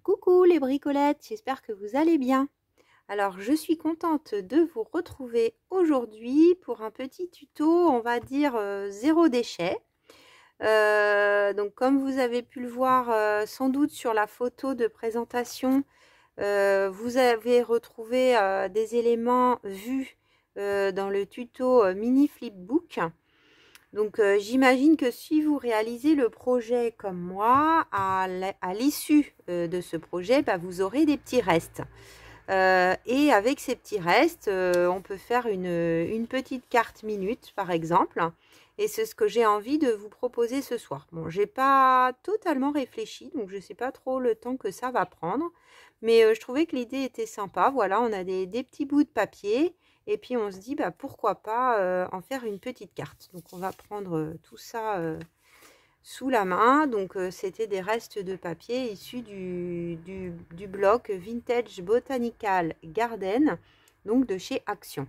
Coucou les bricolettes, j'espère que vous allez bien. Alors je suis contente de vous retrouver aujourd'hui pour un petit tuto, on va dire zéro déchet. Donc comme vous avez pu le voir sans doute sur la photo de présentation, vous avez retrouvé des éléments vus dans le tuto mini flipbook. Donc j'imagine que si vous réalisez le projet comme moi, à l'issue de ce projet, vous aurez des petits restes. Et avec ces petits restes, on peut faire une petite carte minute par exemple. Et c'est ce que j'ai envie de vous proposer ce soir. Bon, j'ai pas totalement réfléchi, donc je sais pas trop le temps que ça va prendre. Mais je trouvais que l'idée était sympa. Voilà, on a des petits bouts de papier. Et puis on se dit pourquoi pas en faire une petite carte. Donc on va prendre tout ça sous la main. Donc c'était des restes de papier issus du bloc Vintage Botanical Garden, donc de chez Action.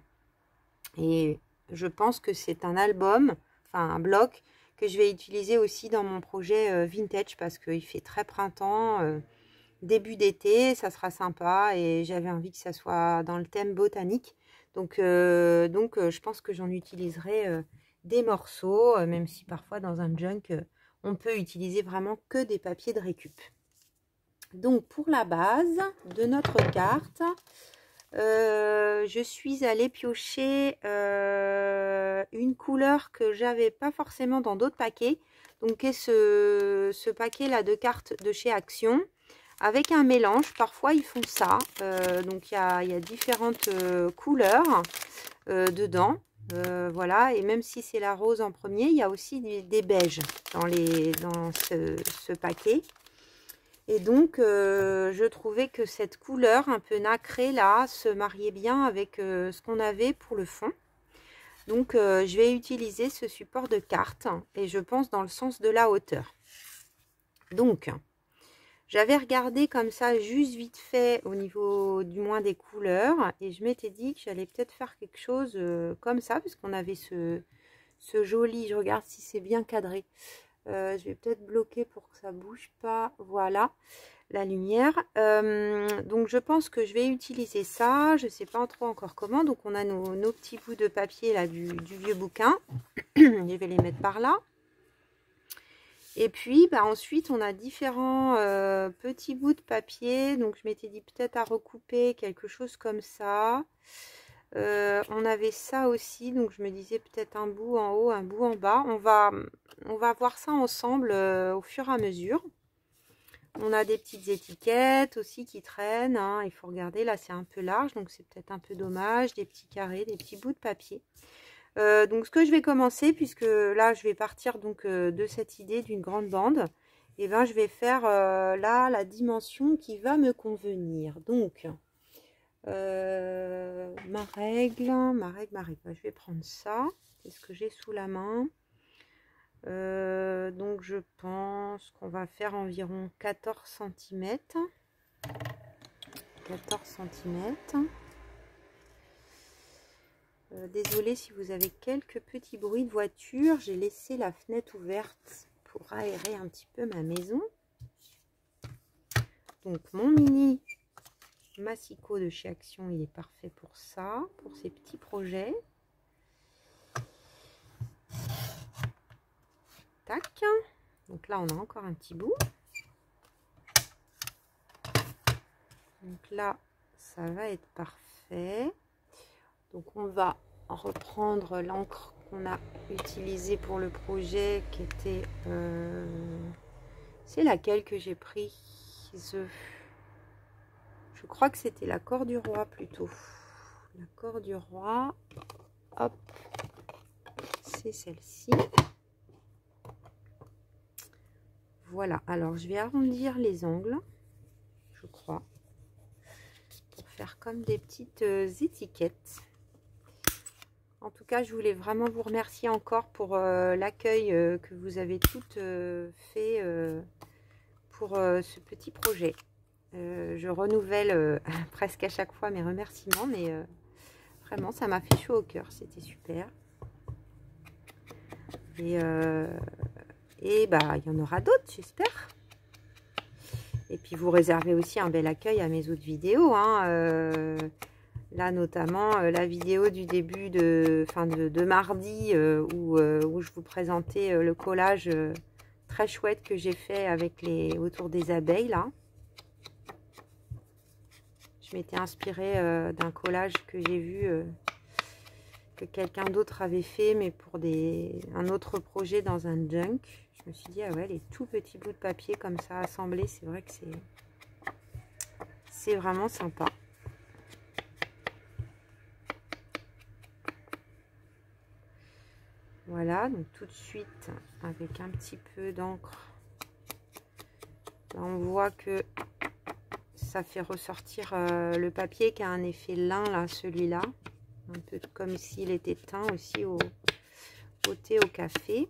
Et je pense que c'est un album, enfin un bloc que je vais utiliser aussi dans mon projet vintage parce qu'il fait très printemps, début d'été, ça sera sympa et j'avais envie que ça soit dans le thème botanique. Donc je pense que j'en utiliserai des morceaux, même si parfois dans un junk, on peut utiliser vraiment que des papiers de récup. Donc pour la base de notre carte, je suis allée piocher une couleur que j'avais pas forcément dans d'autres paquets. Donc ce paquet là de cartes de chez Action. Avec un mélange, parfois ils font ça, donc il y a différentes couleurs dedans, voilà, et même si c'est la rose en premier, il y a aussi des beiges dans ce paquet. Et donc je trouvais que cette couleur un peu nacrée là se mariait bien avec ce qu'on avait pour le fond. Donc je vais utiliser ce support de carte et je pense dans le sens de la hauteur. Donc j'avais regardé comme ça, juste vite fait, au niveau du moins des couleurs. Et je m'étais dit que j'allais peut-être faire quelque chose comme ça, puisqu'on avait ce joli, je regarde si c'est bien cadré. Je vais peut-être bloquer pour que ça bouge pas. Voilà, la lumière. Donc je pense que je vais utiliser ça. Je ne sais pas trop encore comment. Donc on a nos petits bouts de papier là du vieux bouquin. Je vais les mettre par là. Et puis ensuite on a différents petits bouts de papier, donc je m'étais dit peut-être à recouper quelque chose comme ça. On avait ça aussi, donc je me disais peut-être un bout en haut, un bout en bas. On va voir ça ensemble au fur et à mesure. On a des petites étiquettes aussi qui traînent, hein. Il faut regarder, là c'est un peu large, donc c'est peut-être un peu dommage. Des petits carrés, des petits bouts de papier. Donc ce que je vais commencer, puisque là je vais partir donc de cette idée d'une grande bande, et je vais faire là la dimension qui va me convenir. Donc ma règle, je vais prendre ça. C'est ce que j'ai sous la main. Donc je pense qu'on va faire environ 14 cm. 14 cm. Désolée si vous avez quelques petits bruits de voiture, j'ai laissé la fenêtre ouverte pour aérer un petit peu ma maison. Donc mon mini massicot de chez Action, il est parfait pour ça, pour ces petits projets. Tac. Donc là on a encore un petit bout. Donc là ça va être parfait. Donc on va reprendre l'encre qu'on a utilisée pour le projet, qui était c'est laquelle que j'ai prise, je crois que c'était l'accord du roi plutôt, l'accord du roi. Hop, c'est celle-ci. Voilà, alors je vais arrondir les angles, je crois, pour faire comme des petites étiquettes. En tout cas, je voulais vraiment vous remercier encore pour l'accueil que vous avez toutes fait pour ce petit projet. Je renouvelle presque à chaque fois mes remerciements, mais vraiment, ça m'a fait chaud au cœur. C'était super. Et il y en aura d'autres, j'espère. Et puis vous réservez aussi un bel accueil à mes autres vidéos, hein. Là notamment la vidéo du début de mardi où je vous présentais le collage très chouette que j'ai fait avec autour des abeilles là. Je m'étais inspirée d'un collage que j'ai vu que quelqu'un d'autre avait fait, mais pour un autre projet dans un junk. Je me suis dit, ah ouais, les tout petits bouts de papier comme ça assemblés, c'est vrai que c'est vraiment sympa. Voilà, donc tout de suite, avec un petit peu d'encre, là on voit que ça fait ressortir le papier qui a un effet lin, là, celui-là. Un peu comme s'il était teint aussi au thé, au café.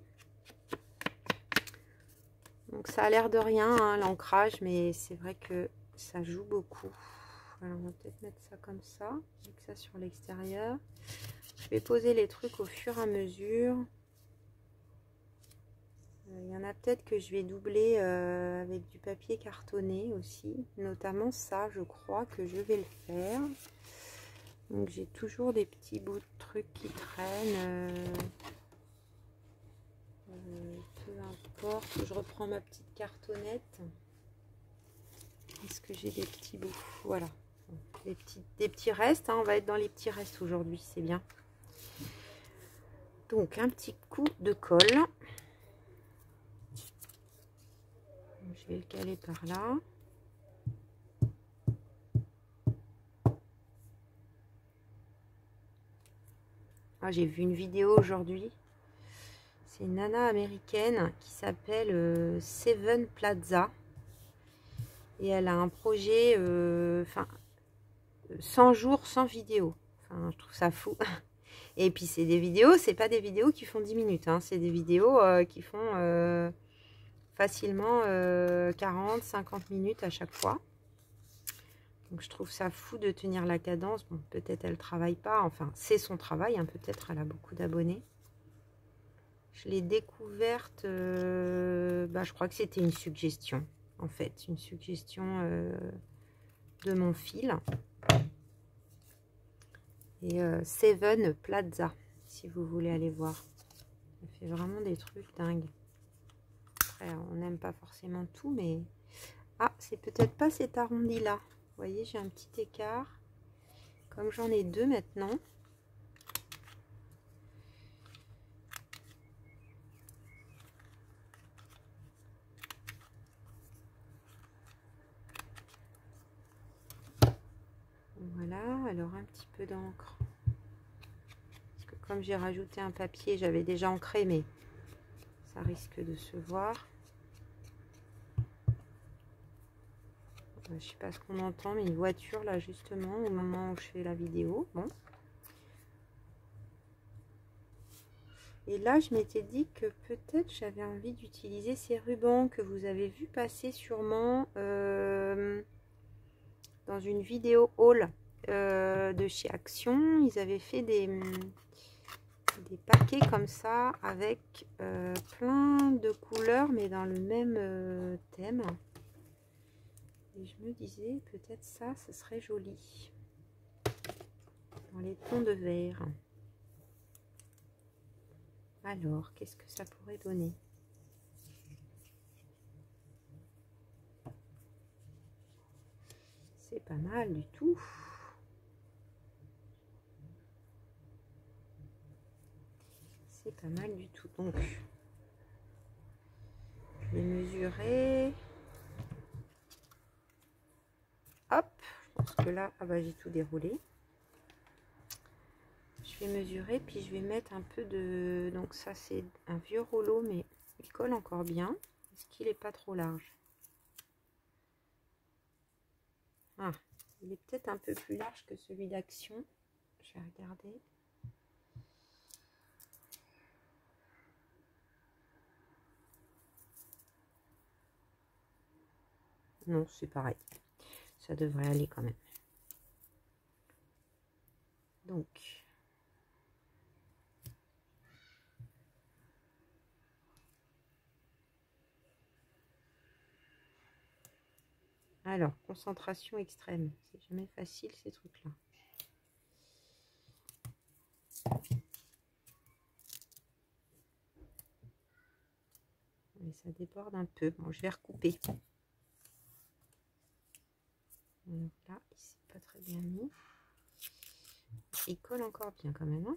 Donc ça a l'air de rien, hein, l'ancrage, mais c'est vrai que ça joue beaucoup. Alors on va peut-être mettre ça comme ça, avec ça sur l'extérieur. Je vais poser les trucs au fur et à mesure. Il y en a peut-être que je vais doubler avec du papier cartonné aussi. Notamment ça, je crois que je vais le faire. Donc j'ai toujours des petits bouts de trucs qui traînent. Peu importe, je reprends ma petite cartonnette. Est-ce que j'ai des petits bouts? Voilà. Des petits restes, hein, on va être dans les petits restes aujourd'hui, c'est bien. Donc un petit coup de colle. Je vais le caler par là. Ah, j'ai vu une vidéo aujourd'hui. C'est une nana américaine qui s'appelle Seven Plaza. Et elle a un projet, 100 jours sans vidéo. Enfin, je trouve ça fou. Et puis c'est des vidéos, c'est pas des vidéos qui font 10 minutes. Hein, c'est des vidéos qui font facilement 40, 50 minutes à chaque fois. Donc je trouve ça fou de tenir la cadence. Bon, peut-être elle travaille pas. Enfin, c'est son travail. Hein, peut-être elle a beaucoup d'abonnés. Je l'ai découverte, je crois que c'était une suggestion. En fait, une suggestion de mon fil. Et Seven Plaza, si vous voulez aller voir. Elle fait vraiment des trucs dingues. Après, on n'aime pas forcément tout, mais... Ah, c'est peut-être pas cet arrondi-là. Vous voyez, j'ai un petit écart. Comme j'en ai deux maintenant. Voilà, alors un petit peu d'encre. Parce que comme j'ai rajouté un papier, j'avais déjà ancré, mais ça risque de se voir. Je sais pas ce qu'on entend, mais une voiture là justement au moment où je fais la vidéo. Bon. Et là, je m'étais dit que peut-être j'avais envie d'utiliser ces rubans que vous avez vu passer sûrement dans une vidéo haul de chez Action. Ils avaient fait des paquets comme ça avec plein de couleurs, mais dans le même thème. Et je me disais, peut-être ça, ce serait joli. Dans les tons de vert. Alors, qu'est-ce que ça pourrait donner? C'est pas mal du tout. C'est pas mal du tout. Donc, je vais mesurer. Hop, je pense que là, ah bah, j'ai tout déroulé. Je vais mesurer, puis je vais mettre un peu de... Donc ça, c'est un vieux rouleau, mais il colle encore bien. Est-ce qu'il n'est pas trop large? Ah, il est peut-être un peu plus large que celui d'Action. Je vais regarder. Non, c'est pareil. Ça devrait aller quand même. Donc, Alors, concentration extrême. C'est jamais facile ces trucs-là. Mais ça déborde un peu. Bon, je vais recouper. Donc là, il s'est pas très bien mis. Il colle encore bien quand même. Hein.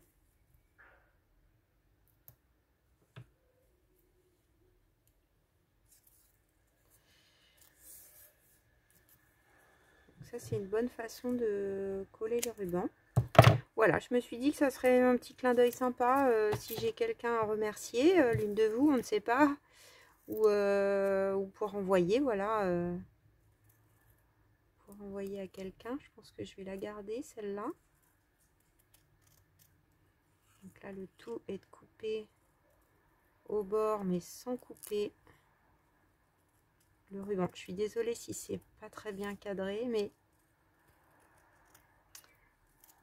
Donc ça, c'est une bonne façon de coller le ruban. Voilà, je me suis dit que ça serait un petit clin d'œil sympa si j'ai quelqu'un à remercier, l'une de vous, on ne sait pas, ou pour envoyer, voilà, pour envoyer à quelqu'un. Je pense que je vais la garder, celle-là. Donc là, le tout est de couper au bord, mais sans couper le ruban. Je suis désolée si c'est pas très bien cadré, mais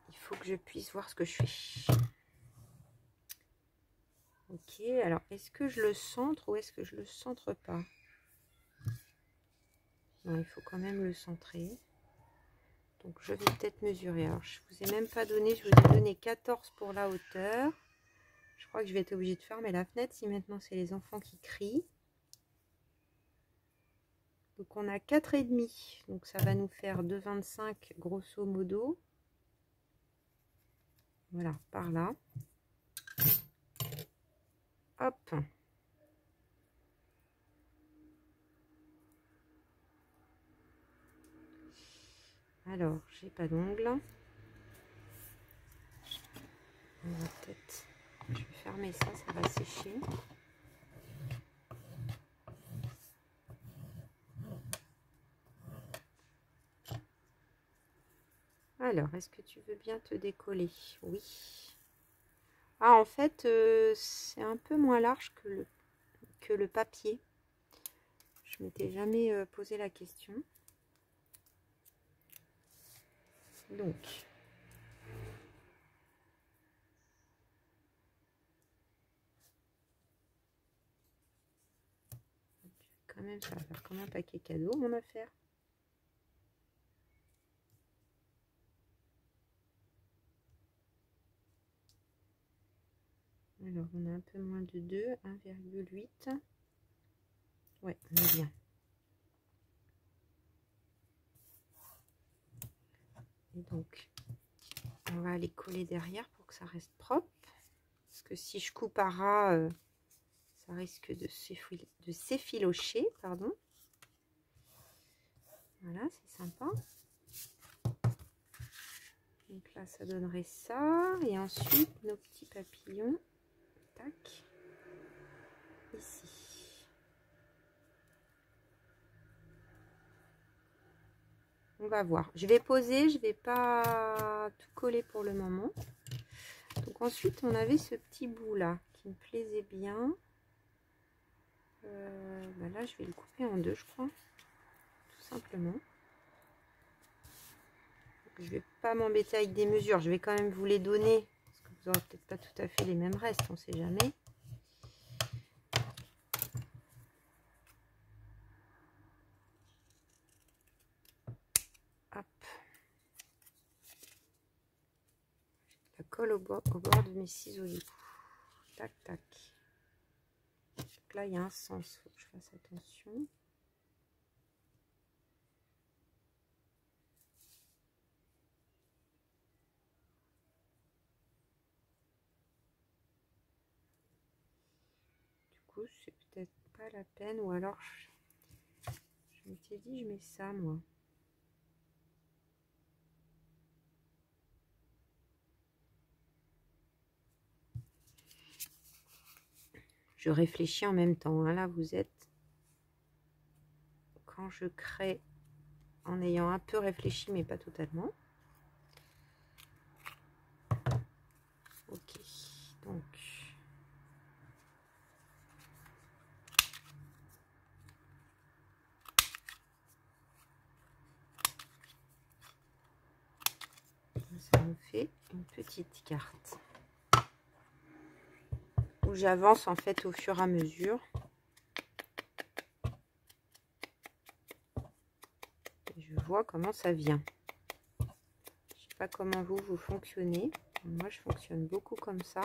il faut que je puisse voir ce que je fais. Ok, alors est-ce que je le centre ou est-ce que je le centre pas? Non, il faut quand même le centrer. Donc je vais peut-être mesurer. Alors je vous ai même pas donné, je vous ai donné 14 pour la hauteur. Je crois que je vais être obligée de fermer la fenêtre si maintenant c'est les enfants qui crient. Donc on a 4,5. Donc ça va nous faire 2,25 grosso modo. Voilà, par là. Hop. Alors, j'ai pas d'ongles. On va peut-être... Je vais fermer ça, ça va sécher. Alors, est-ce que tu veux bien te décoller? Oui. Ah, en fait, c'est un peu moins large que le papier. Je m'étais jamais posé la question. Donc, quand même, ça va faire comme un paquet cadeau, mon affaire. Alors, on a un peu moins de 2, 1,8. Ouais, on est bien. Et donc, on va aller coller derrière pour que ça reste propre. Parce que si je coupe à ras, ça risque de s'effilocher, pardon. Voilà, c'est sympa. Donc là, ça donnerait ça. Et ensuite, nos petits papillons. Tac. Ici. On va voir. Je vais poser, je vais pas tout coller pour le moment. Donc ensuite, on avait ce petit bout là qui me plaisait bien. Bah là, je vais le couper en deux, je crois. Tout simplement. Je vais pas m'embêter avec des mesures. Je vais quand même vous les donner. Parce que vous n'aurez peut-être pas tout à fait les mêmes restes. On ne sait jamais. Hop. La colle au bord de mes ciseaux du coup. Tac, tac. Donc là, il y a un sens. Il faut que je fasse attention. C'est peut-être pas la peine, ou alors je m'étais dit je mets ça moi. Je réfléchis en même temps, hein. Là vous êtes, quand je crée en ayant un peu réfléchi mais pas totalement. Ok, donc ça me fait une petite carte où j'avance en fait au fur et à mesure. voit comment ça vient. Je sais pas comment vous fonctionnez. Moi, je fonctionne beaucoup comme ça.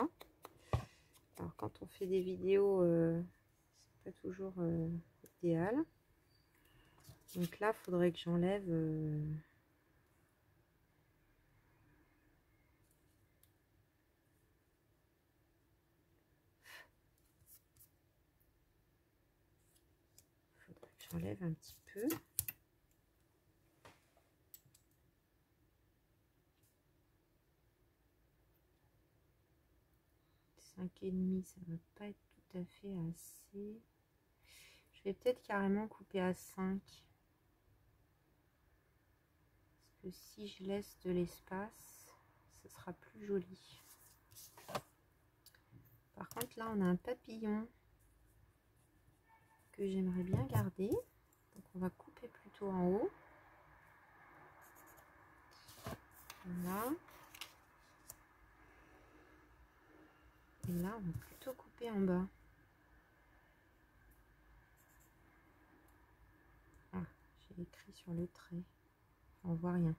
Alors, quand on fait des vidéos, c'est pas toujours idéal. Donc là, il faudrait que j'enlève... J'enlève un petit peu. 5,5, ça va pas être tout à fait assez. Je vais peut-être carrément couper à 5. Parce que si je laisse de l'espace, ce sera plus joli. Par contre, là, on a un papillon que j'aimerais bien garder. Donc, on va couper plutôt en haut. Voilà. Et là, on va plutôt couper en bas. Ah, j'ai écrit sur le trait. On voit rien.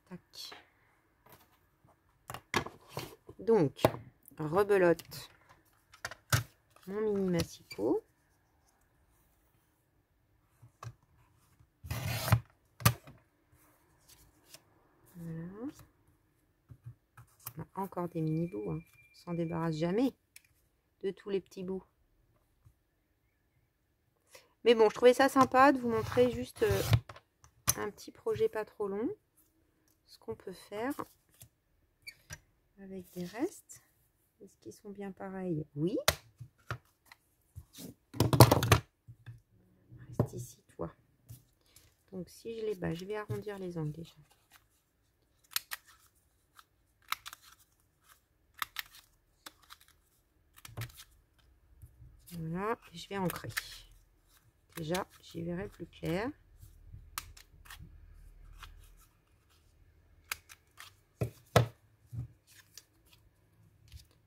Tac. Donc, rebelote mon mini massicot. Voilà. On a encore des mini bouts, hein. On s'en débarrasse jamais de tous les petits bouts. Mais bon, je trouvais ça sympa de vous montrer juste un petit projet pas trop long. Ce qu'on peut faire avec des restes. Est-ce qu'ils sont bien pareils? Oui. Reste ici, toi. Donc si je les bats, je vais arrondir les angles déjà. Voilà, et je vais ancrer. Déjà, j'y verrai plus clair.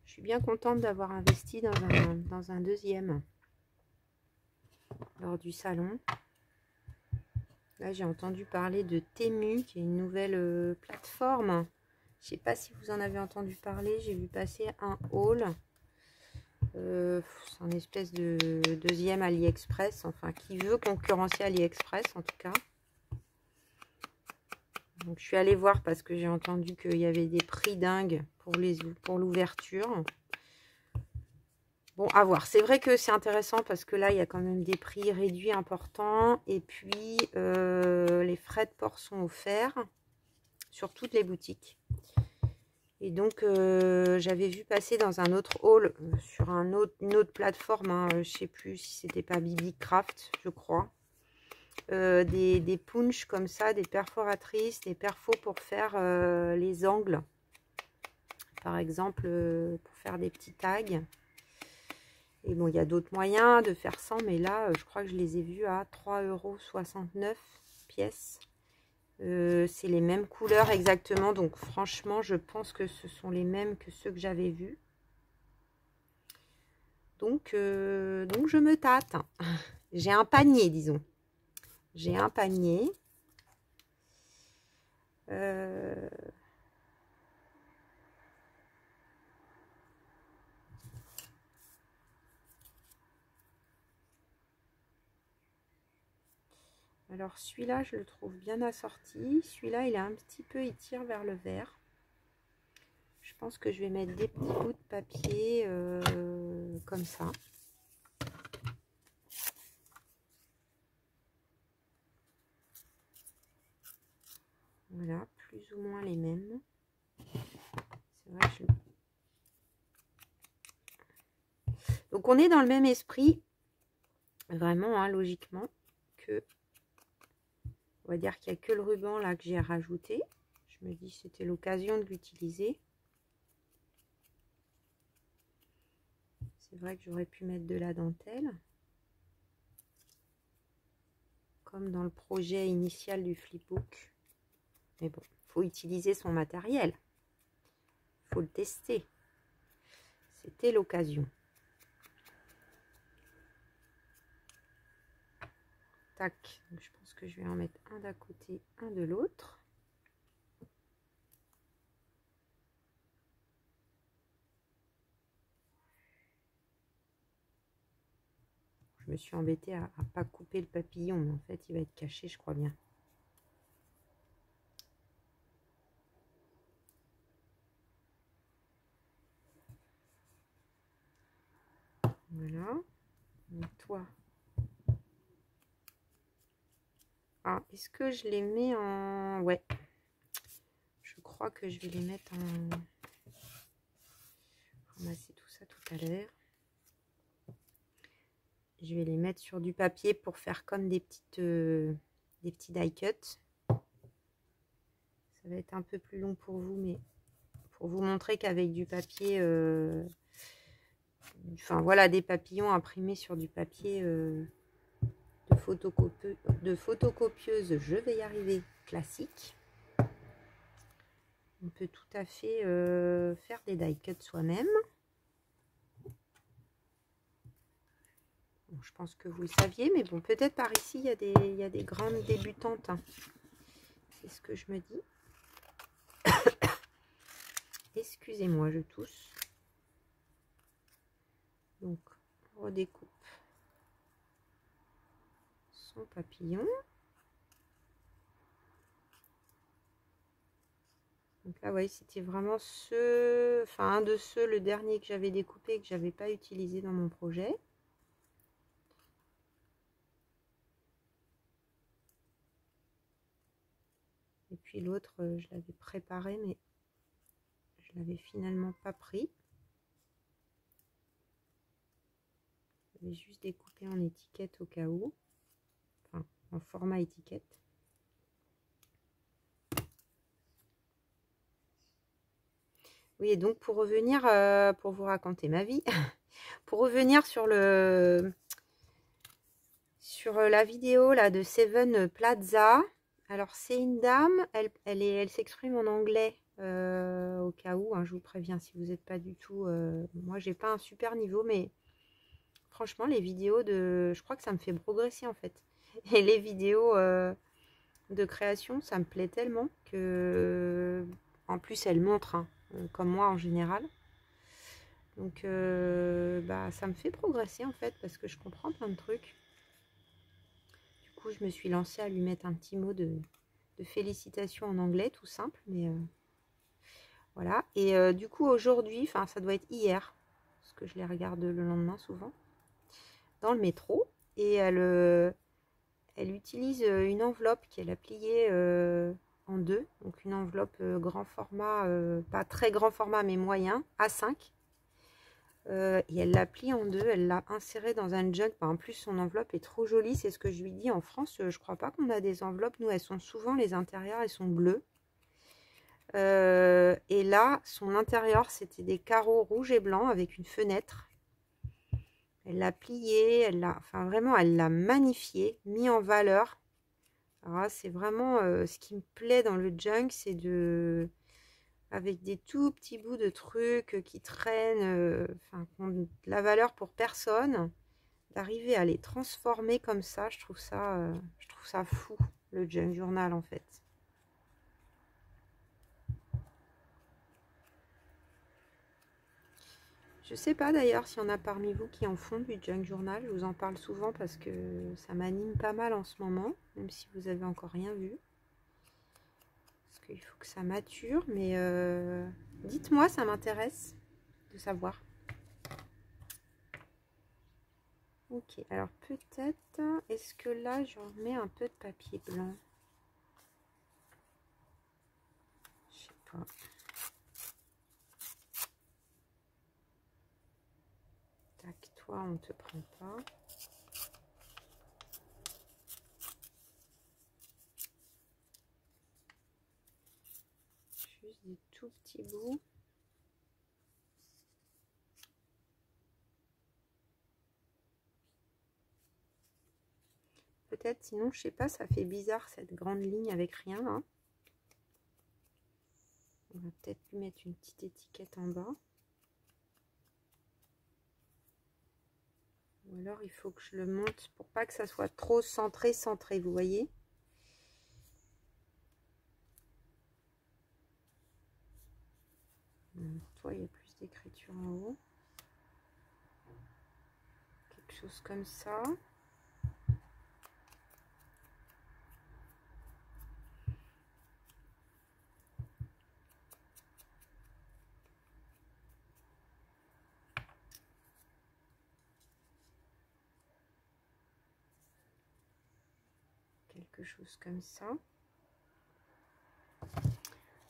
Je suis bien contente d'avoir investi dans un deuxième lors du salon. Là, j'ai entendu parler de Temu, qui est une nouvelle plateforme. Je ne sais pas si vous en avez entendu parler. J'ai vu passer un haul. C'est un espèce de deuxième AliExpress, enfin qui veut concurrencer AliExpress en tout cas. Donc je suis allée voir parce que j'ai entendu qu'il y avait des prix dingues pour l'ouverture. Bon, à voir. C'est vrai que c'est intéressant parce que là il y a quand même des prix réduits importants et puis les frais de port sont offerts sur toutes les boutiques. Et donc, j'avais vu passer dans un autre haul, sur une autre plateforme, hein, je ne sais plus si c'était pas Bibi Craft, je crois, des punches comme ça, des perforatrices, des perfos pour faire les angles, par exemple, pour faire des petits tags. Et bon, il y a d'autres moyens de faire ça, mais là, je crois que je les ai vus à 3,69 € pièce. C'est les mêmes couleurs exactement, donc franchement je pense que ce sont les mêmes que ceux que j'avais vus, donc je me tâte. J'ai un panier, disons, j'ai un panier. Alors celui-là je le trouve bien assorti, celui-là il est un petit peu, il tire vers le vert. Je pense que je vais mettre des petits bouts de papier comme ça. Voilà, plus ou moins les mêmes. C'est vrai que donc on est dans le même esprit, vraiment, hein, logiquement, que on va dire qu'il n'y a que le ruban là que j'ai rajouté. Je me dis c'était l'occasion de l'utiliser. C'est vrai que j'aurais pu mettre de la dentelle, comme dans le projet initial du flipbook. Mais bon, il faut utiliser son matériel. Il faut le tester. C'était l'occasion. Tac. Donc, je pense que je vais en mettre un d'un côté, un de l'autre. Je me suis embêtée à ne pas couper le papillon, mais en fait, il va être caché, je crois bien. Voilà. Donc, toi. Ah, est-ce que je les mets en... Ouais. Je crois que je vais les mettre en... Ramasser tout ça tout à l'heure. Je vais les mettre sur du papier pour faire comme des petits die cuts. Ça va être un peu plus long pour vous, mais pour vous montrer qu'avec du papier, enfin voilà, des papillons imprimés sur du papier de photocopieuse, je vais y arriver, classique. On peut tout à fait faire des die cuts soi-même. Bon, je pense que vous le saviez, mais bon, peut-être par ici, il y a des grandes débutantes. Hein. C'est ce que je me dis. Excusez-moi, je tousse. Donc, on redécoupe son papillon. Donc là, vous voyez, c'était vraiment un de ceux, le dernier que j'avais découpé et que j'avais pas utilisé dans mon projet. Et puis l'autre, je l'avais préparé, mais je l'avais finalement pas pris. J'avais juste découpé en étiquette au cas où, enfin en format étiquette. Oui, et donc pour revenir, pour vous raconter ma vie, pour revenir sur la vidéo là de Seven Plaza. Alors c'est une dame, elle s'exprime en anglais au cas où, hein, je vous préviens si vous n'êtes pas du tout. Moi j'ai pas un super niveau, mais franchement les vidéos je crois que ça me fait progresser en fait. Et les vidéos de création, ça me plaît tellement que en plus elle montre, hein, comme moi en général. Donc bah, ça me fait progresser en fait parce que je comprends plein de trucs. Du coup, je me suis lancée à lui mettre un petit mot de félicitations en anglais, tout simple. Mais voilà. Et du coup, aujourd'hui, enfin, ça doit être hier, parce que je les regarde le lendemain souvent, dans le métro. Et elle utilise une enveloppe qu'elle a pliée en deux. Donc une enveloppe grand format, pas très grand format, mais moyen, A5. Et elle l'a plie en deux, elle l'a insérée dans un junk. En plus, son enveloppe est trop jolie, c'est ce que je lui dis. En France, je crois pas qu'on a des enveloppes. Nous, elles sont souvent, les intérieurs, elles sont bleues. Et là, son intérieur, c'était des carreaux rouges et blancs avec une fenêtre. Elle l'a pliée, enfin vraiment, elle l'a magnifié, mis en valeur. Alors c'est vraiment ce qui me plaît dans le junk, c'est avec des tout petits bouts de trucs qui traînent, enfin, qui ont de la valeur pour personne, d'arriver à les transformer comme ça, je trouve ça fou, le junk journal en fait. Je sais pas d'ailleurs s'il y en a parmi vous qui en font du junk journal, je vous en parle souvent parce que ça m'anime pas mal en ce moment, même si vous avez encore rien vu. Parce qu'il faut que ça mature, mais dites-moi, ça m'intéresse de savoir. Ok, alors peut-être, est-ce que là, je remets un peu de papier blanc? Je sais pas. Tac, toi, on te prend pas. Juste des tout petits bouts. Peut-être, sinon, je sais pas, ça fait bizarre cette grande ligne avec rien là. On va peut-être lui mettre une petite étiquette en bas. Ou alors il faut que je le monte pour pas que ça soit trop centré, vous voyez. toi, il y a plus d'écriture en haut. Quelque chose comme ça. Quelque chose comme ça.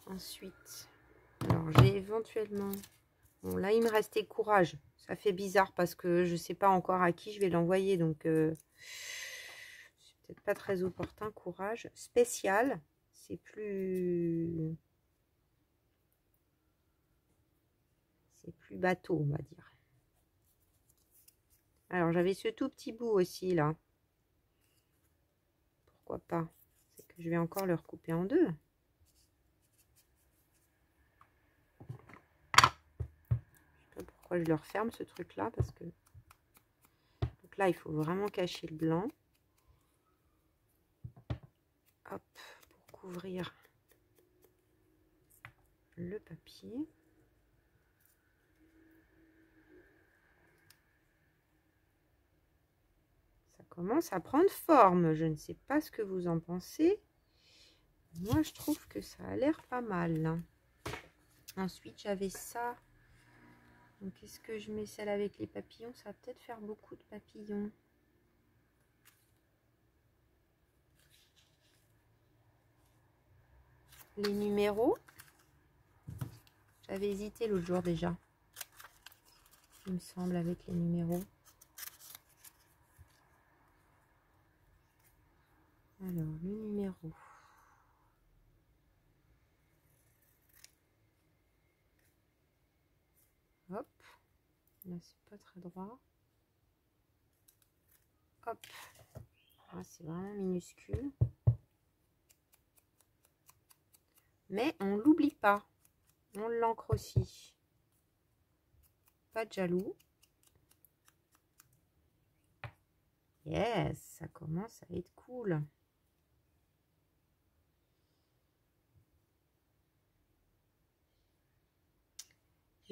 Ensuite, alors j'ai éventuellement... Bon, là, il me restait courage. Ça fait bizarre parce que je ne sais pas encore à qui je vais l'envoyer. Donc, c'est peut-être pas très opportun. Courage. Spécial. C'est plus... C'est plus bateau, on va dire. Alors, j'avais ce tout petit bout aussi, là. Pourquoi pas? C'est que je vais encore le recouper en deux. Pourquoi je le referme ce truc là parce que donc là il faut vraiment cacher le blanc, hop, pour couvrir le papier. Ça commence à prendre forme, je ne sais pas ce que vous en pensez, moi je trouve que ça a l'air pas mal. Ensuite j'avais ça. Donc, est-ce que je mets celle avec les papillons? Ça va peut-être faire beaucoup de papillons. Les numéros. J'avais hésité l'autre jour déjà. Il me semble avec les numéros. Alors, le numéro. Hop. Là, c'est pas très droit. Hop. Ah, c'est vraiment minuscule. Mais on l'oublie pas. On l'encre aussi. Pas de jaloux. Yes, ça commence à être cool.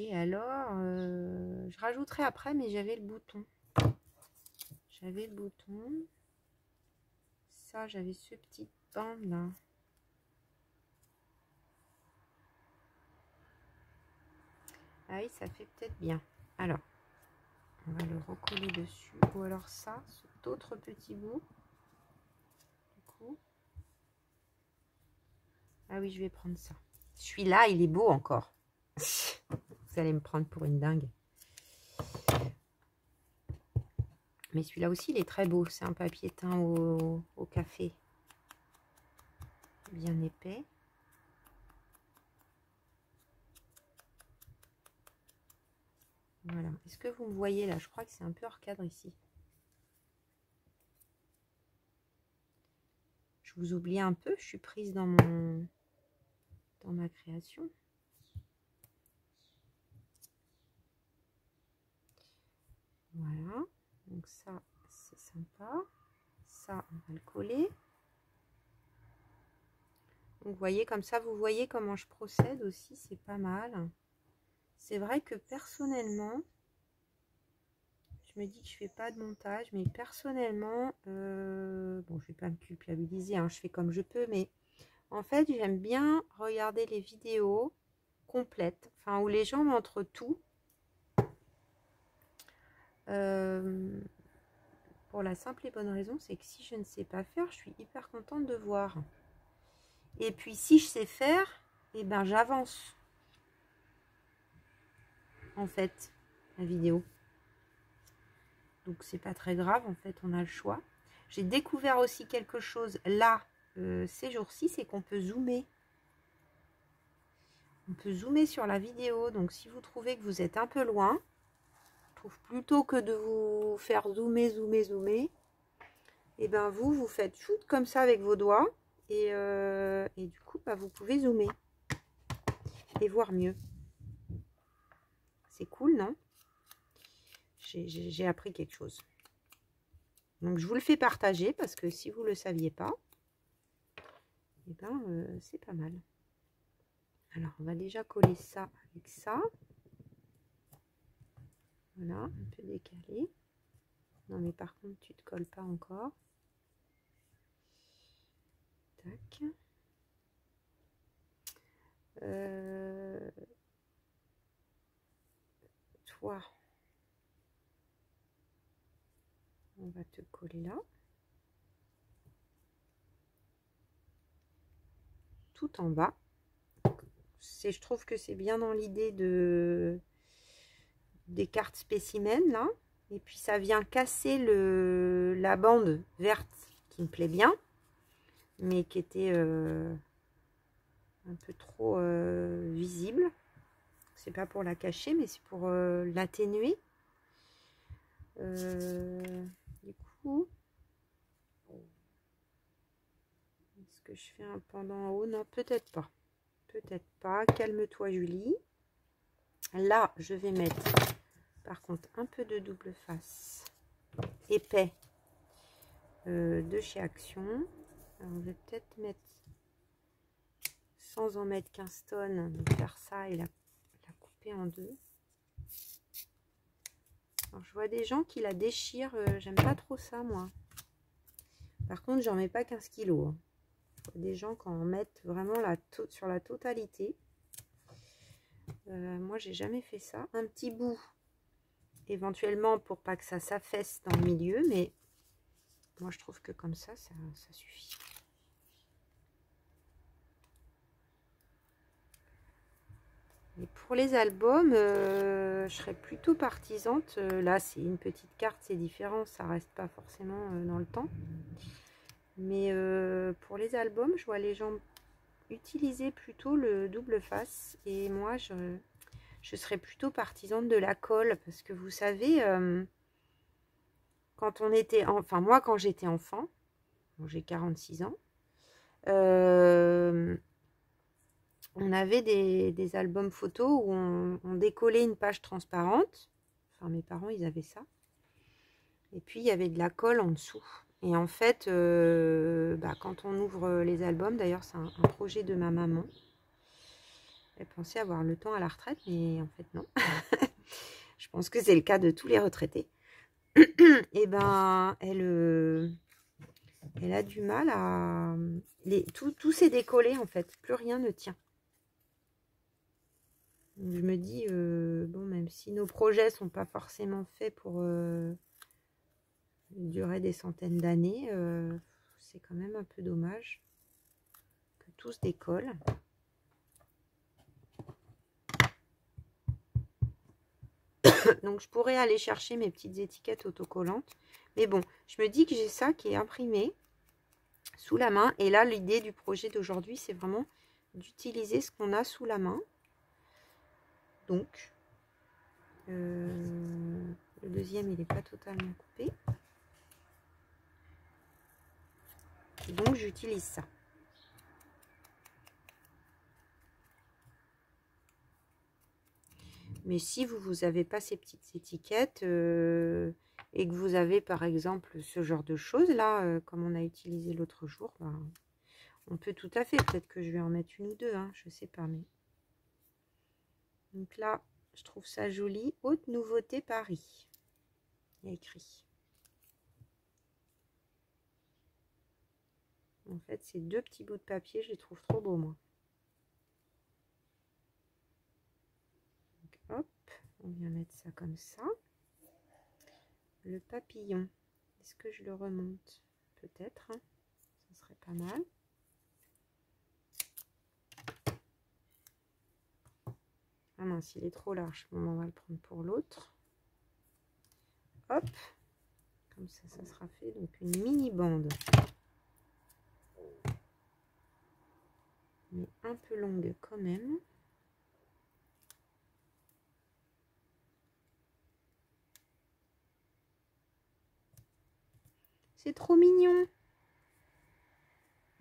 Et alors, je rajouterai après, mais j'avais le bouton. J'avais le bouton. Ça, j'avais ce petit bande là. Ah oui, ça fait peut-être bien. Alors, on va le recoller dessus. Ou alors ça, cet autre petit bout. Du coup. Ah oui, je vais prendre ça. Celui-là, il est beau encore. Vous allez me prendre pour une dingue. Mais celui-là aussi, il est très beau. C'est un papier teint au café. Bien épais. Voilà. Est-ce que vous me voyez là? Je crois que c'est un peu hors cadre ici. Je vous oublie un peu. Je suis prise dans ma création. Voilà. Donc ça, c'est sympa. Ça, on va le coller. Donc, vous voyez, comme ça, vous voyez comment je procède aussi. C'est pas mal. C'est vrai que personnellement, je me dis que je fais pas de montage, mais personnellement, bon, je vais pas me culpabiliser, hein, je fais comme je peux, mais en fait, j'aime bien regarder les vidéos complètes, enfin, où les gens montrent tout. Pour la simple et bonne raison, c'est que si je ne sais pas faire, je suis hyper contente de voir. Et puis, si je sais faire, eh ben, j'avance, en fait, la vidéo. Donc, c'est pas très grave, en fait, on a le choix. J'ai découvert aussi quelque chose là, ces jours-ci, c'est qu'on peut zoomer. On peut zoomer sur la vidéo. Donc, si vous trouvez que vous êtes un peu loin, je trouve plutôt que de vous faire zoomer, et ben vous faites shoot comme ça avec vos doigts. Et du coup, bah, vous pouvez zoomer et voir mieux. C'est cool, non? J'ai appris quelque chose. Donc, je vous le fais partager parce que si vous ne le saviez pas, et ben, c'est pas mal. Alors, on va déjà coller ça avec ça. Voilà, un peu décalé. Non, mais par contre, tu te colles pas encore. Tac. Toi, on va te coller là. Tout en bas. Je trouve que c'est bien dans l'idée des cartes spécimens là. Et puis ça vient casser la bande verte qui me plaît bien, mais qui était un peu trop visible. C'est pas pour la cacher, mais c'est pour l'atténuer. Du coup, est-ce que je fais un pendant en haut? Non, peut-être pas. Peut-être pas. Calme-toi, Julie. Là, je vais mettre, par contre, un peu de double face épais de chez Action. Alors, je vais peut-être mettre, sans en mettre 15 tonnes, faire ça et la couper en deux. Alors, je vois des gens qui la déchirent. J'aime pas trop ça, moi. Par contre, j'en mets pas 15 kilos. Je vois des gens qui en mettent vraiment sur la totalité. Moi, j'ai jamais fait ça. Un petit bout, éventuellement, pour pas que ça s'affaisse dans le milieu, mais moi, je trouve que comme ça suffit. Et pour les albums, je serais plutôt partisante. Là, c'est une petite carte, c'est différent, ça reste pas forcément dans le temps. Mais pour les albums, je vois les gens utiliser plutôt le double face. Et moi, je serais plutôt partisane de la colle. Parce que vous savez, quand on était... Enfin, moi, quand j'étais enfant, j'ai 46 ans, on avait des albums photos où on décollait une page transparente. Enfin, mes parents, ils avaient ça. Et puis, il y avait de la colle en dessous. Et en fait, quand on ouvre les albums, d'ailleurs, c'est un projet de ma maman. Elle pensait avoir le temps à la retraite, mais en fait, non. Je pense que c'est le cas de tous les retraités. Et ben, elle a du mal à... Tout s'est décollé, en fait. Plus rien ne tient. Donc, je me dis, bon, même si nos projets sont pas forcément faits pour durer des centaines d'années, c'est quand même un peu dommage que tout se décolle. Donc, je pourrais aller chercher mes petites étiquettes autocollantes. Mais bon, je me dis que j'ai ça qui est imprimé sous la main. Et là, l'idée du projet d'aujourd'hui, c'est vraiment d'utiliser ce qu'on a sous la main. Donc, le deuxième, il n'est pas totalement coupé. Donc, j'utilise ça. Mais si vous n'avez pas ces petites étiquettes et que vous avez par exemple ce genre de choses là, comme on a utilisé l'autre jour, ben, on peut tout à fait, peut-être que je vais en mettre une ou deux, hein, je sais pas. Mais donc là, je trouve ça joli. Haute nouveauté Paris. Il y a écrit. En fait, ces deux petits bouts de papier, je les trouve trop beaux, moi. Donc, hop, on vient mettre ça comme ça. Le papillon, est-ce que je le remonte? Peut-être, hein, ça serait pas mal. Ah mince, il est trop large. Bon, on va le prendre pour l'autre. Hop, comme ça, ça sera fait. Donc, une mini bande. Mais un peu longue quand même. C'est trop mignon.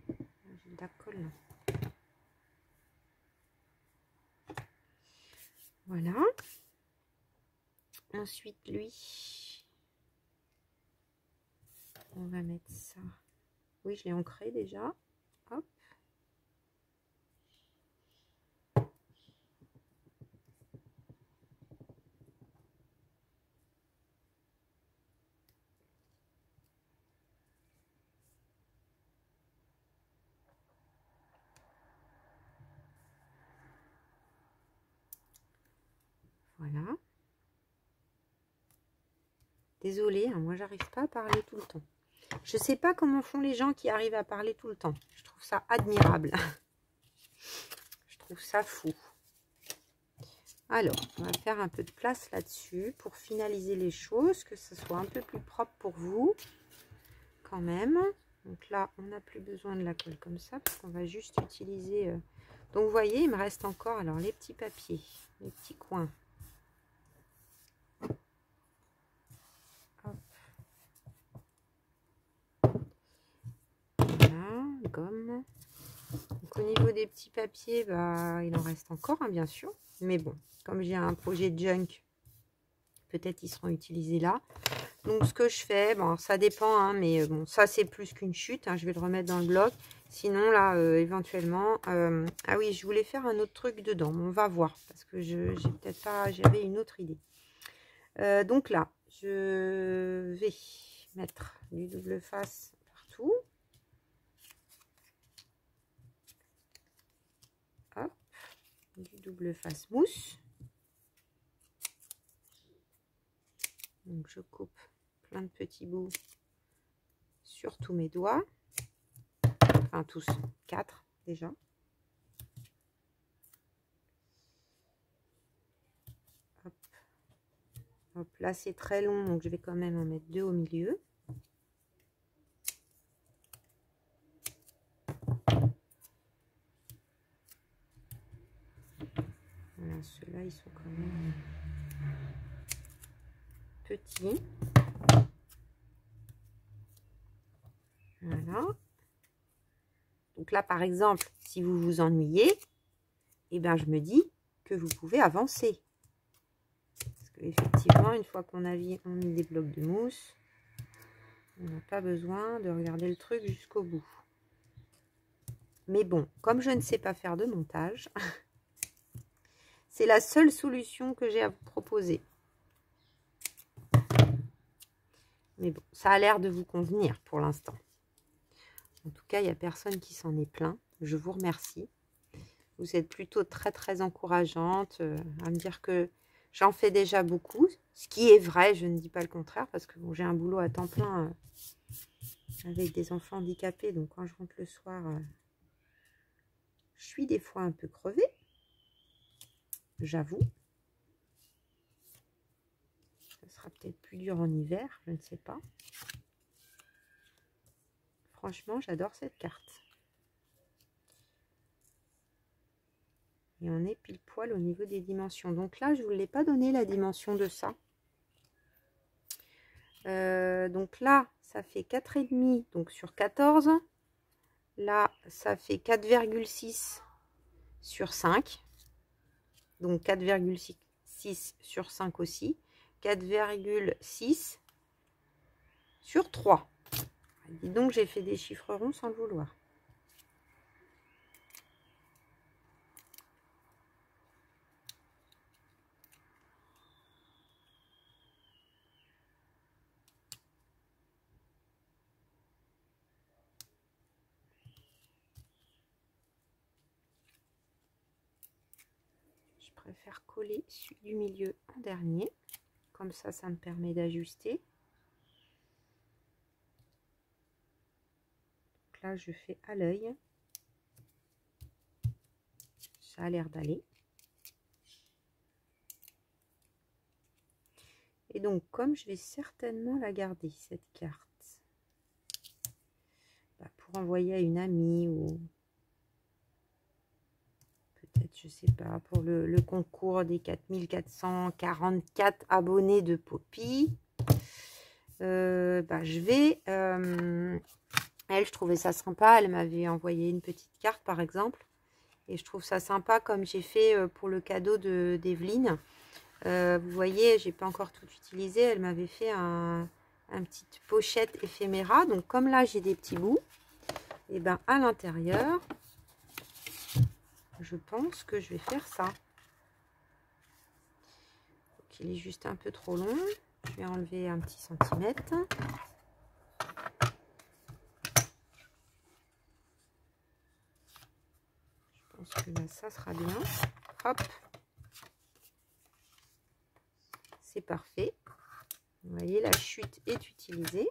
J'ai de la colle là. Voilà. Ensuite, lui, on va mettre ça. Oui, je l'ai ancré déjà. Hop. Désolée, hein, moi j'arrive pas à parler tout le temps. Je sais pas comment font les gens qui arrivent à parler tout le temps. Je trouve ça admirable. Je trouve ça fou. Alors, on va faire un peu de place là-dessus pour finaliser les choses, que ce soit un peu plus propre pour vous, quand même. Donc là, on n'a plus besoin de la colle comme ça, parce qu'on va juste utiliser... Donc, vous voyez, il me reste encore alors les petits papiers, les petits coins. Hop. Voilà, gomme. Donc, au niveau des petits papiers, bah, il en reste encore, hein, bien sûr. Mais bon, comme j'ai un projet de junk, peut-être ils seront utilisés là. Donc, ce que je fais, bon, ça dépend, hein, mais bon, ça, c'est plus qu'une chute. Hein, je vais le remettre dans le bloc. Sinon, là, éventuellement... ah oui, je voulais faire un autre truc dedans. On va voir, parce que j'ai peut-être pas... J'avais une autre idée. Donc là, je vais mettre du double face partout. Hop, du double face mousse. Donc, je coupe plein de petits bouts sur tous mes doigts. Enfin, tous, 4 déjà. Hop. Hop, là, c'est très long, donc je vais quand même en mettre 2 au milieu. Voilà, ceux-là, ils sont quand même petits. Voilà. Donc là, par exemple, si vous vous ennuyez, eh ben, je me dis que vous pouvez avancer. Parce qu'effectivement, une fois qu'on a mis des blocs de mousse, on n'a pas besoin de regarder le truc jusqu'au bout. Mais bon, comme je ne sais pas faire de montage, c'est la seule solution que j'ai à vous proposer. Mais bon, ça a l'air de vous convenir pour l'instant. En tout cas, il n'y a personne qui s'en est plaint. Je vous remercie. Vous êtes plutôt très encourageante à me dire que j'en fais déjà beaucoup. Ce qui est vrai, je ne dis pas le contraire, parce que bon, j'ai un boulot à temps plein avec des enfants handicapés. Donc quand je rentre le soir, je suis des fois un peu crevée. J'avoue. Ça sera peut-être plus dur en hiver, je ne sais pas. Franchement, j'adore cette carte. Et on est pile poil au niveau des dimensions. Donc là, je ne vous l'ai pas donné la dimension de ça. Donc là, ça fait 4,5 donc sur 14. Là, ça fait 4,6 sur 5. Donc 4,6 sur 5 aussi. 4,6 sur 3. Dis donc, j'ai fait des chiffres ronds sans le vouloir. Je préfère coller celui du milieu en dernier. Comme ça me permet d'ajuster. Donc là, je fais à l'œil. Ça a l'air d'aller. Et donc, comme je vais certainement la garder, cette carte, pour envoyer à une amie ou peut-être, je sais pas, pour le concours des 4444 abonnés de Poppy, je vais... elle, je trouvais ça sympa. Elle m'avait envoyé une petite carte, par exemple. Et je trouve ça sympa, comme j'ai fait pour le cadeau d'Evelyne. Vous voyez, j'ai pas encore tout utilisé. Elle m'avait fait un petite pochette éphéméra. Donc, comme là, j'ai des petits bouts, et ben à l'intérieur, je pense que je vais faire ça. Donc, il est juste un peu trop long. Je vais enlever un petit centimètre. Je pense que là, ça sera bien. Hop. C'est parfait. Vous voyez, la chute est utilisée.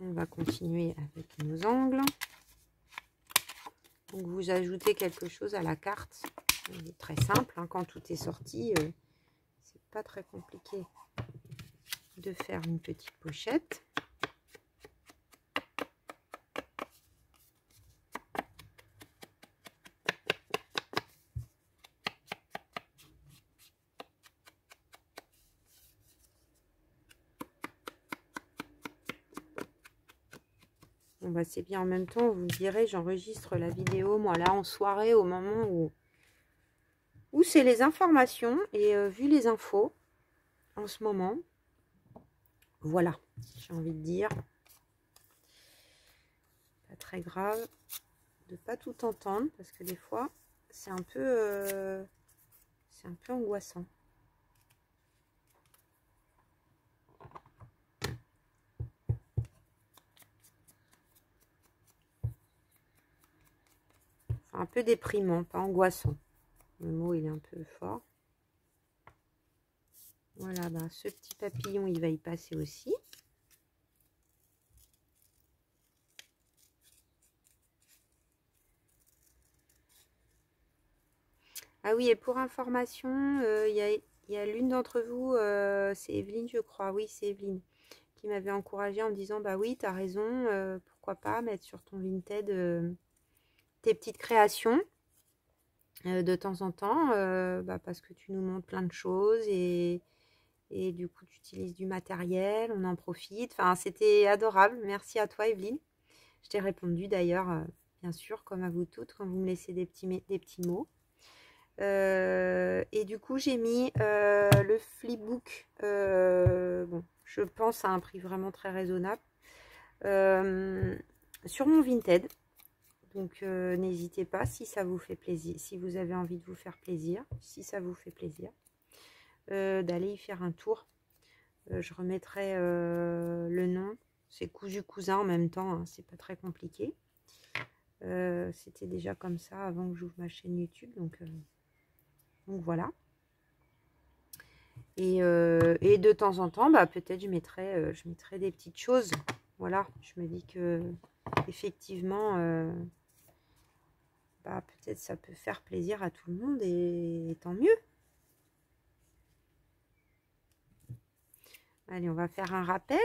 On va continuer avec nos angles. Donc vous ajoutez quelque chose à la carte. C'est très simple, hein, quand tout est sorti, c'est pas très compliqué de faire une petite pochette. Bon bah c'est bien, en même temps, vous me direz, j'enregistre la vidéo, moi là en soirée, au moment où c'est les informations, et vu les infos en ce moment, voilà, j'ai envie de dire, pas très grave de pas tout entendre, parce que des fois c'est un peu angoissant. Enfin, un peu déprimant, pas angoissant. Le mot il est un peu fort. Voilà, bah, ce petit papillon il va y passer aussi. Ah oui, et pour information, il y a l'une d'entre vous, c'est Evelyne je crois, oui c'est Evelyne, qui m'avait encouragée en me disant, bah oui, tu as raison, pourquoi pas mettre sur ton Vinted tes petites créations de temps en temps, bah, parce que tu nous montres plein de choses et du coup tu utilises du matériel, on en profite. Enfin, c'était adorable, merci à toi Evelyne. Je t'ai répondu d'ailleurs, bien sûr, comme à vous toutes, quand vous me laissez des petits mots. Et du coup j'ai mis le flipbook, bon, je pense à un prix vraiment très raisonnable, sur mon Vinted. Donc n'hésitez pas, si ça vous fait plaisir, si vous avez envie de vous faire plaisir, si ça vous fait plaisir, d'aller y faire un tour. Je remettrai le nom, c'est Cousu Cousin en même temps, hein, c'est pas très compliqué. C'était déjà comme ça avant que j'ouvre ma chaîne YouTube, donc voilà. Et de temps en temps, bah, peut-être je mettrai des petites choses. Voilà, je me dis que effectivement, bah, peut-être ça peut faire plaisir à tout le monde et tant mieux. Allez, on va faire un rappel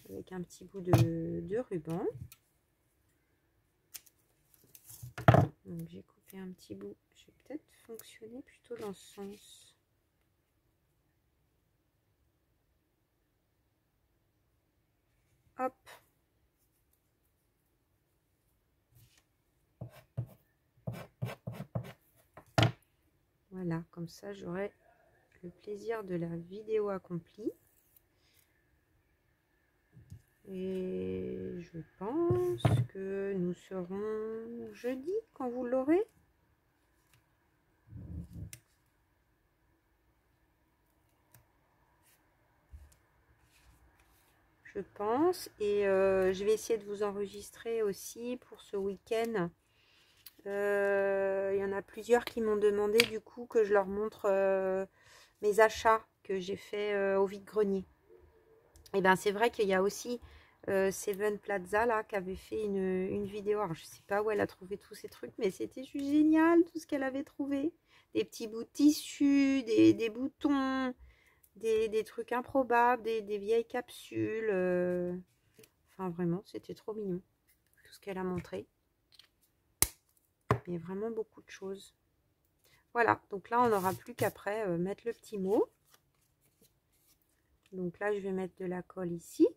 avec un petit bout de ruban. Donc j'ai coupé un petit bout. Je vais peut-être fonctionner plutôt dans ce sens. Hop. Voilà, comme ça j'aurai le plaisir de la vidéo accomplie. Et je pense que nous serons jeudi quand vous l'aurez. Je pense. Et je vais essayer de vous enregistrer aussi pour ce week-end. Il y en a plusieurs qui m'ont demandé du coup que je leur montre mes achats que j'ai fait au vide-grenier. Et bien c'est vrai qu'il y a aussi Seven Plaza là qui avait fait une vidéo. Alors je sais pas où elle a trouvé tous ces trucs, mais c'était juste génial tout ce qu'elle avait trouvé. Des petits bouts de tissu, des boutons, des trucs improbables, des vieilles capsules. Enfin vraiment, c'était trop mignon tout ce qu'elle a montré. Il y a vraiment beaucoup de choses. Voilà, donc là on n'aura plus qu'après mettre le petit mot. Donc là je vais mettre de la colle ici.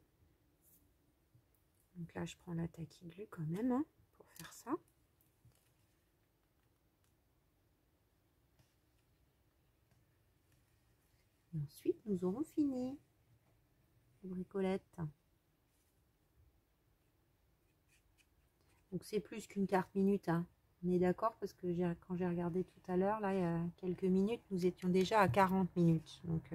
Donc là je prends la tacky glue quand même hein, pour faire ça. Et ensuite nous aurons fini les bricolettes. Donc c'est plus qu'une quart minute hein. On est d'accord parce que quand j'ai regardé tout à l'heure, là il y a quelques minutes, nous étions déjà à 40 minutes. Donc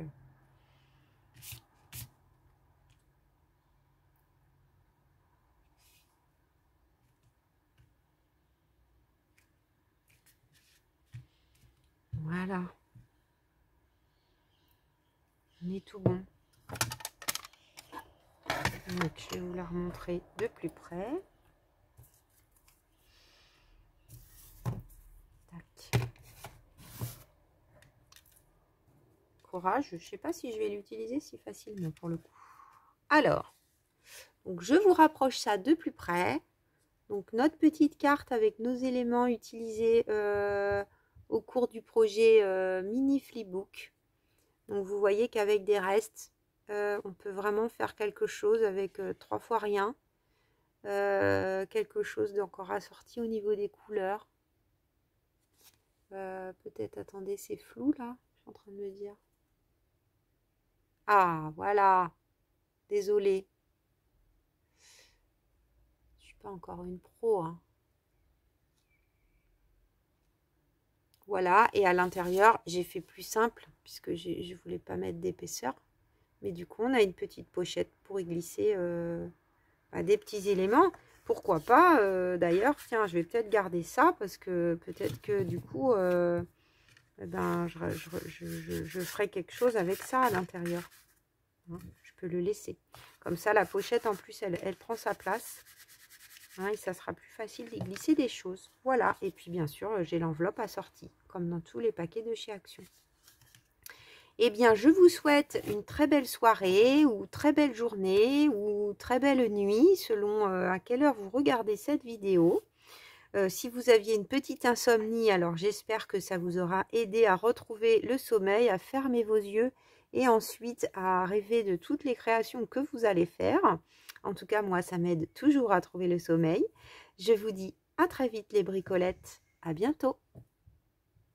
voilà. On est tout bon. Donc, je vais vous la remontrer de plus près. Tac. Courage, je ne sais pas si je vais l'utiliser si facilement pour le coup. Alors, donc je vous rapproche ça de plus près. Donc notre petite carte avec nos éléments utilisés au cours du projet mini flipbook. Donc vous voyez qu'avec des restes, on peut vraiment faire quelque chose avec 3 fois rien. Quelque chose d'encore assorti au niveau des couleurs. Peut-être, attendez, c'est flou là, je suis en train de me dire. Ah, voilà. Désolée. Je suis pas encore une pro, hein. Voilà, et à l'intérieur, j'ai fait plus simple, puisque je voulais pas mettre d'épaisseur. Mais du coup, on a une petite pochette pour y glisser des petits éléments. Pourquoi pas, d'ailleurs, tiens, je vais peut-être garder ça, parce que peut-être que du coup, ben, je ferai quelque chose avec ça à l'intérieur. Hein, je peux le laisser. Comme ça, la pochette, en plus, elle prend sa place. Hein, et ça sera plus facile d'y glisser des choses. Voilà, et puis bien sûr, j'ai l'enveloppe assortie, comme dans tous les paquets de chez Action. Eh bien, je vous souhaite une très belle soirée, ou très belle journée, ou très belle nuit, selon à quelle heure vous regardez cette vidéo. Si vous aviez une petite insomnie, alors j'espère que ça vous aura aidé à retrouver le sommeil, à fermer vos yeux, et ensuite à rêver de toutes les créations que vous allez faire. En tout cas, moi, ça m'aide toujours à trouver le sommeil. Je vous dis à très vite les bricolettes. À bientôt.